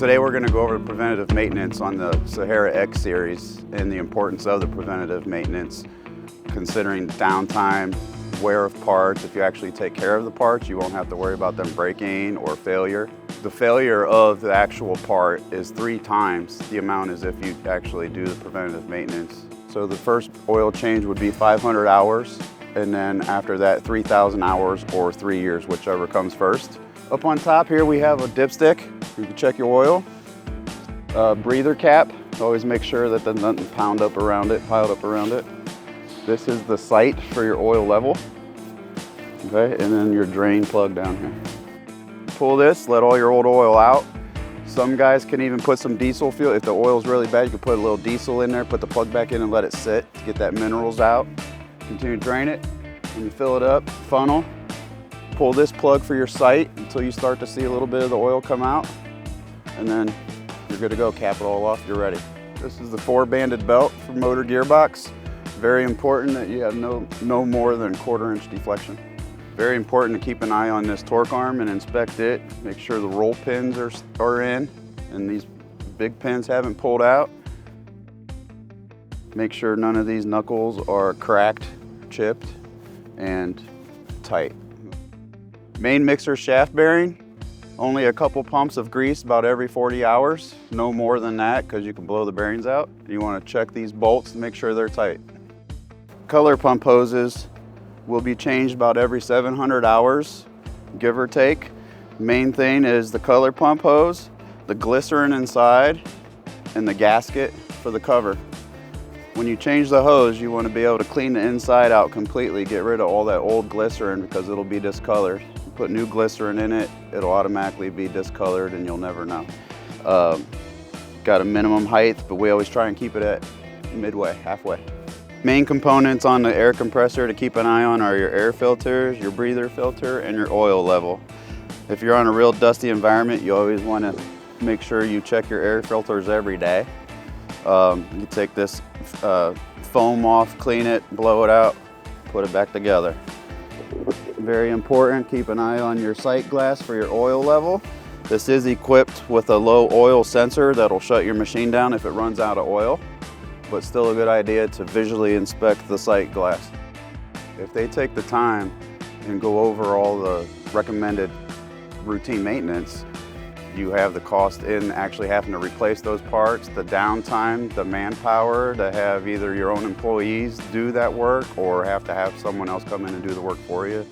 Today we're going to go over preventative maintenance on the Sahara X series and the importance of the preventative maintenance, considering downtime, wear of parts. If you actually take care of the parts, you won't have to worry about them breaking or failure. The failure of the actual part is 3 times the amount as if you actually do the preventative maintenance. So the first oil change would be 500 hours, and then after that 3,000 hours or 3 years, whichever comes first. Up on top here we have a dipstick. You can check your oil. Breather cap. Always make sure that there's nothing piled up around it. This is the sight for your oil level. Okay, and then your drain plug down here. Pull this, let all your old oil out. Some guys can even put some diesel fuel. If the oil's really bad, you can put a little diesel in there, put the plug back in and let it sit to get that minerals out. Continue to drain it. When you fill it up, funnel. Pull this plug for your sight until you start to see a little bit of the oil come out. And then you're good to go. Cap it all off, you're ready. This is the 4-banded belt for motor gearbox. Very important that you have no more than 1/4 inch deflection. Very important to keep an eye on this torque arm and inspect it. Make sure the roll pins are in and these big pins haven't pulled out. Make sure none of these knuckles are cracked, chipped, and tight. Main mixer shaft bearing, only a couple pumps of grease about every 40 hours. No more than that because you can blow the bearings out. You want to check these bolts to make sure they're tight. Color pump hoses will be changed about every 700 hours, give or take. Main thing is the color pump hose, the glycerin inside, and the gasket for the cover. When you change the hose, you want to be able to clean the inside out completely, get rid of all that old glycerin because it'll be discolored. You put new glycerin in it, it'll automatically be discolored and you'll never know. Got a minimum height, but we always try and keep it at midway, halfway. Main components on the air compressor to keep an eye on are your air filters, your breather filter, and your oil level. If you're on a real dusty environment, you always want to make sure you check your air filters every day. You take this foam off, clean it, blow it out, put it back together. Very important, keep an eye on your sight glass for your oil level. This is equipped with a low oil sensor that'll shut your machine down if it runs out of oil, but still a good idea to visually inspect the sight glass. If they take the time and go over all the recommended routine maintenance, you have the cost in actually having to replace those parts, the downtime, the manpower to have either your own employees do that work or have to have someone else come in and do the work for you.